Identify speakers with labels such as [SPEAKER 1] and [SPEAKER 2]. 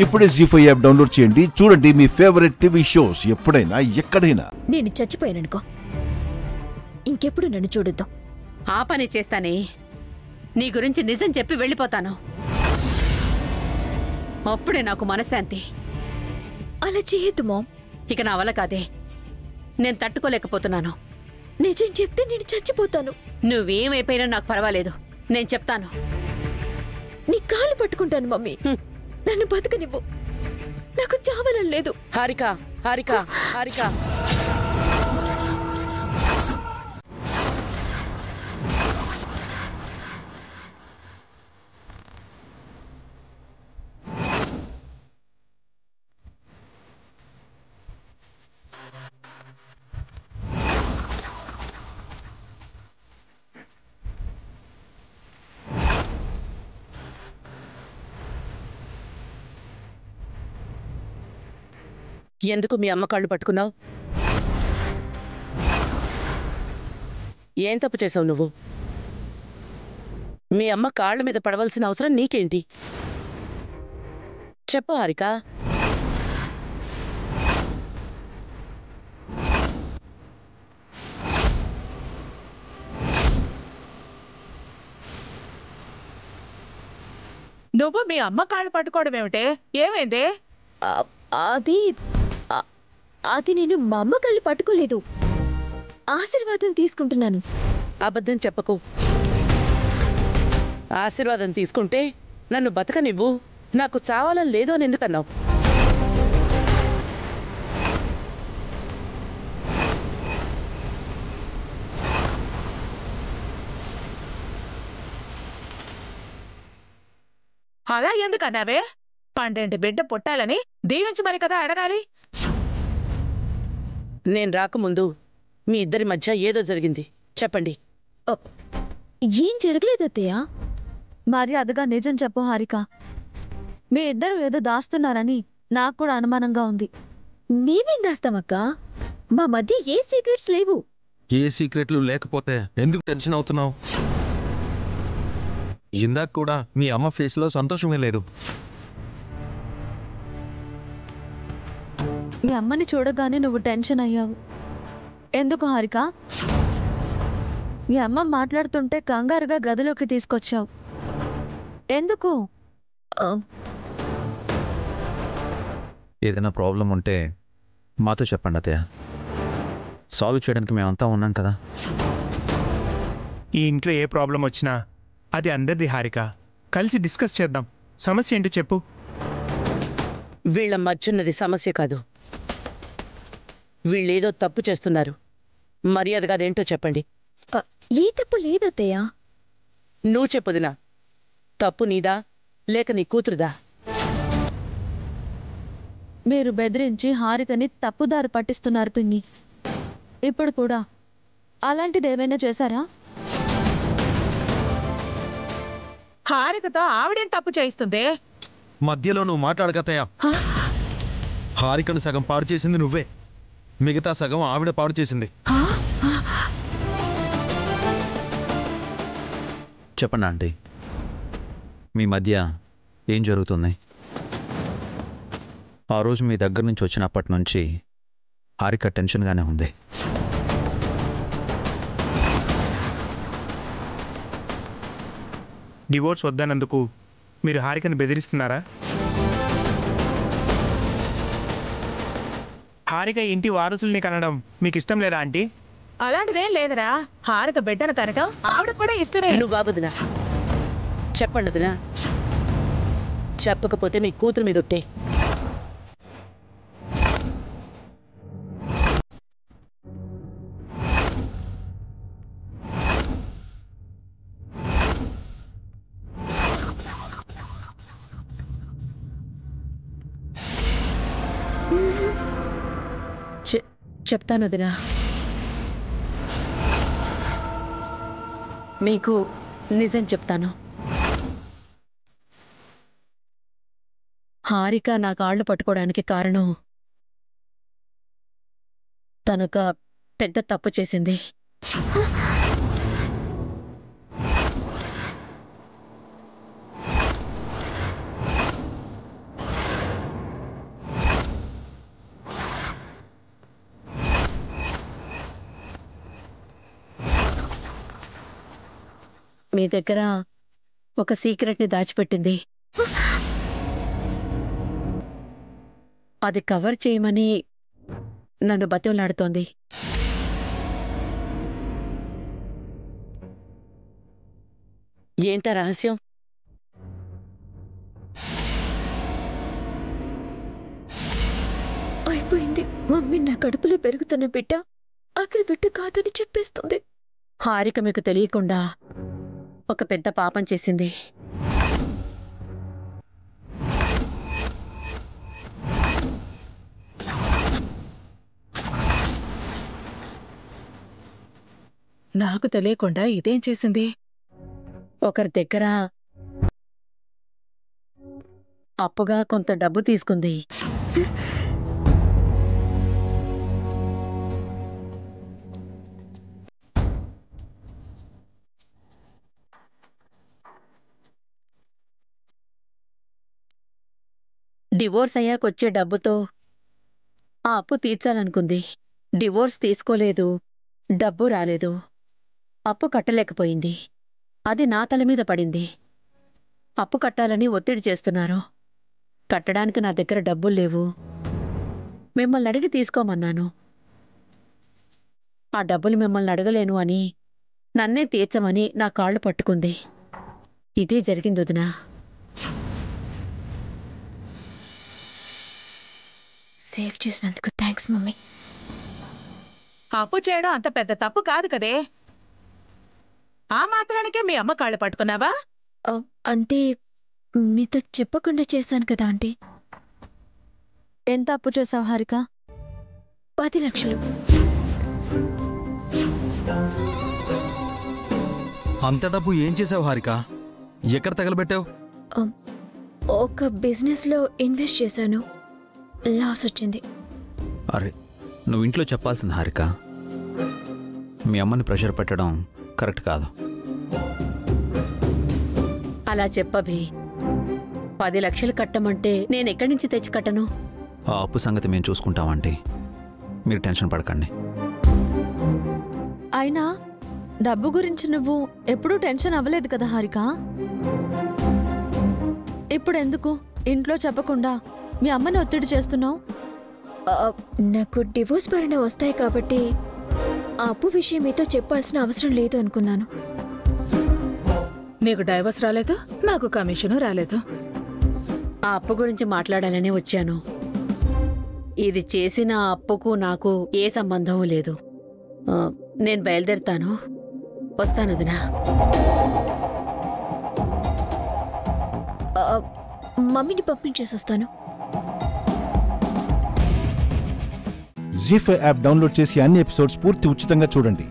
[SPEAKER 1] ఇప్పుడే జీ5 app download చేయండి. చూడండి మీ ఫేవరెట్ టీవీ షోస్ ఎప్పుడైనా ఎక్కడైనా.
[SPEAKER 2] నేను చచ్చిపోయాననుకో, ఇంకెప్పుడు నన్ను చూడొద్దు.
[SPEAKER 3] ఆ పని చేస్తానే. నీ గురించి నిజం చెప్పి వెళ్ళిపోతాను. అప్పుడే నాకు మనశ్శాంతి.
[SPEAKER 2] అలా చేయొద్దు మామ్.
[SPEAKER 3] ఇక నా వల్ల కాదే. నేను తట్టుకోలేకపోతున్నాను.
[SPEAKER 2] నిజం చెప్తే నేను చచ్చిపోతాను.
[SPEAKER 3] నువ్వేమైపోయినా నాకు పర్వాలేదు. నేను చెప్తాను.
[SPEAKER 2] నీ కాళ్ళు పట్టుకుంటాను మమ్మీ. నన్ను బతకనివ్వు. నాకు చావాలని లేదు.
[SPEAKER 4] హారిక, హారిక, హారిక. ఎందుకు మీ అమ్మ కాళ్ళు పట్టుకున్నావు? ఏం తప్పు చేసావు నువ్వు? మీ అమ్మ కాళ్ళ మీద పడవలసిన అవసరం నీకేంటి? చెప్పు హారిక.
[SPEAKER 5] నువ్వు మీ అమ్మ కాళ్ళు పట్టుకోవడం ఏమిటే? ఏమైంది?
[SPEAKER 2] అది నేను మా అమ్మ కాళ్ళు పట్టుకోలేదు. ఆశీర్వాదం తీసుకుంటున్నాను.
[SPEAKER 4] అబద్ధం చెప్పకు. ఆశీర్వాదం తీసుకుంటే నన్ను బతకనివ్వు, నాకు చావాలని లేదు అని ఎందుకన్నావు?
[SPEAKER 5] అలా ఎందుకన్నావే? 12 బిడ్డ పుట్టాలని దీవించమని కదా అడగాలి.
[SPEAKER 4] నేను రాకముందు మీ ఇద్దరి మధ్య ఏదో జరిగింది. చెప్పండి.
[SPEAKER 2] ఏం జరగలేదు అత్తయ్య.
[SPEAKER 6] మర్యాదగా నిజం చెప్పు హారిక. మీ ఇద్దరు ఏదో దాస్తున్నారని నాకు కూడా అనుమానంగా ఉంది.
[SPEAKER 2] మేమేం దాస్తామక్క? మా మధ్య ఏ సీక్రెట్స్ లేవు.
[SPEAKER 7] ఏ సీక్రెట్లు లేకపోతే ఎందుకు టెన్షన్ అవుతున్నావు? ఇందాక కూడా మీ అమ్మ ఫేస్లో సంతోషమే లేదు.
[SPEAKER 6] మీ అమ్మని చూడగానే నువ్వు టెన్షన్ అయ్యావు. ఎందుకు హారిక? మీ అమ్మ మాట్లాడుతుంటే కంగారుగా గదిలోకి తీసుకొచ్చావు. ఎందుకు?
[SPEAKER 8] ఏదైనా ప్రాబ్లం ఉంటే మాతో చెప్పండి అత్తయ్య. సాల్వ్ చేయడానికి మేమంతా ఉన్నాం కదా.
[SPEAKER 9] ఈ ఇంట్లో ఏ ప్రాబ్లం వచ్చినా అది అందరిది హారిక. కలిసి డిస్కస్ చేద్దాం. సమస్య ఏంటో చెప్పు.
[SPEAKER 4] వీళ్ళ మధ్యున్నది సమస్య కాదు. వీళ్ళేదో తప్పు చేస్తున్నారు. మర్యాదగా అదేంటో చెప్పండి.
[SPEAKER 2] ఏ తప్పు లేదత్తయ్య.
[SPEAKER 4] నువ్వు చెప్పుదినా. తప్పు నీదా లేక నీ కూతురుదా?
[SPEAKER 6] మీరు బెదిరించి హారికని తప్పుదారి పట్టిస్తున్నారు పిన్ని. ఇప్పుడు కూడా అలాంటిది ఏమైనా చేశారా?
[SPEAKER 5] హారికతో ఆవిడేం తప్పు చేయిస్తుంది?
[SPEAKER 7] మధ్యలో నువ్వు మాట్లాడకతయ్యా. హారికను సగం పాడు చేసింది నువ్వే, మిగతా సగం ఆవిడ పాడు చేసింది.
[SPEAKER 8] చెప్పండి ఆంటీ, మీ మధ్య ఏం జరుగుతుంది? ఆ రోజు మీ దగ్గర నుంచి వచ్చినప్పటి నుంచి హారిక టెన్షన్గానే ఉంది.
[SPEAKER 9] డివోర్స్ వద్దన్నందుకు మీరు హారికను బెదిరిస్తున్నారా? హారిక ఇంటి వారసుల్ని కనడం మీకు ఇష్టం లేదా ఆంటీ?
[SPEAKER 5] అలాంటిదేం లేదురా. హారిక బిడ్డను కనటం ఆవిడ కూడా ఇష్టమే.
[SPEAKER 4] నువ్వు బాబుదినా చెప్పండి వదినా. చెప్పకపోతే మీ కూతురు మీద ఒట్టే. చెప్తాను వదినా. మీకు నిజం చెప్తాను. హారిక నా కాళ్ళు పట్టుకోవడానికి కారణం తనొక పెద్ద తప్పు చేసింది.
[SPEAKER 3] మీ దగ్గర ఒక సీక్రెట్ని దాచిపెట్టింది. అది కవర్ చేయమని నన్ను బతిమలాడుతోంది.
[SPEAKER 4] ఏంటా రహస్యం?
[SPEAKER 2] అయిపోయింది. మమ్మీ నా కడుపులో పెరుగుతున్న బిడ్డ ఆఖరి బిడ్డ కాదని చెప్పేస్తుంది.
[SPEAKER 3] హారిక మీకు తెలియకుండా ఒక పెద్ద పాపం చేసింది.
[SPEAKER 5] నాకు తెలియకుండా ఇదేం చేసింది?
[SPEAKER 3] ఒకరి దగ్గర అప్పుగా కొంత డబ్బు తీసుకుంది. డివోర్స్ అయ్యాకొచ్చే డబ్బుతో ఆ అప్పు తీర్చాలనుకుంది. డివోర్స్ తీసుకోలేదు, డబ్బు రాలేదు, అప్పు కట్టలేకపోయింది. అది నా తల మీద పడింది. అప్పు కట్టాలని ఒత్తిడి చేస్తున్నారు. కట్టడానికి నా దగ్గర డబ్బులు లేవు. మిమ్మల్ని అడిగి తీసుకోమన్నాను. ఆ డబ్బులు మిమ్మల్ని అడగలేను అని నన్నే తీర్చమని నా కాళ్ళు పట్టుకుంది. ఇదే జరిగింది వదినా.
[SPEAKER 2] సేవ్ చేసినందుకు థ్యాంక్స్ మమ్మీ.
[SPEAKER 5] అప్పు చేయడం అంత పెద్ద తప్పు కాదు కదే. ఆ మాత్రానికే మీ అమ్మ కాళ్ళు పట్టుకున్నావా?
[SPEAKER 2] అంటే మీతో చెప్పకుండా చేశాను కదా ఆంటీ.
[SPEAKER 6] ఎంత అప్పు చేసావు హారిక?
[SPEAKER 2] 10 లక్షలు.
[SPEAKER 7] అంత డబ్బు ఏం చేసావు హారిక? ఎక్కడ తగలబెట్టావు?
[SPEAKER 2] ఒక బిజినెస్లో ఇన్వెస్ట్ చేశాను, లాస్ వచ్చింది.
[SPEAKER 8] అరే, నువ్వు ఇంట్లో చెప్పాల్సింది హారిక. మీ అమ్మని ప్రెషర్ పెట్టడం కరెక్ట్ కాదు.
[SPEAKER 3] అలా చెప్పబి. 10 లక్షలు కట్టమంటే నేనెక్కడి నుంచి తెచ్చి కట్టను?
[SPEAKER 8] ఆ అప్పు సంగతి మేము చూసుకుంటామంటే మీరు టెన్షన్ పడకండి.
[SPEAKER 6] అయినా డబ్బు గురించి నువ్వు ఎప్పుడూ టెన్షన్ అవ్వలేదు కదా హారిక? ఇప్పుడు ఎందుకు ఇంట్లో చెప్పకుండా మీ అమ్మని ఒత్తిడి చేస్తున్నావు?
[SPEAKER 2] నాకు డివోర్స్ పరిణామం వస్తాయి కాబట్టి ఆ అప్పు విషయం మీతో చెప్పాల్సిన అవసరం లేదు అనుకున్నాను.
[SPEAKER 5] నీకు డైవర్స్ రాలేదు, నాకు కమిషను రాలేదు.
[SPEAKER 3] ఆ అప్పు గురించి మాట్లాడాలని వచ్చాను. ఇది చేసిన అప్పుకు నాకు ఏ సంబంధం లేదు. నేను బయలుదేరుతాను. వస్తాను వదినా.
[SPEAKER 2] మమ్మీని పంపించేసి వస్తాను.
[SPEAKER 1] జీ5 యాప్ డౌన్లోడ్ చేసి అన్ని ఎపిసోడ్స్ పూర్తి ఉచితంగా చూడండి.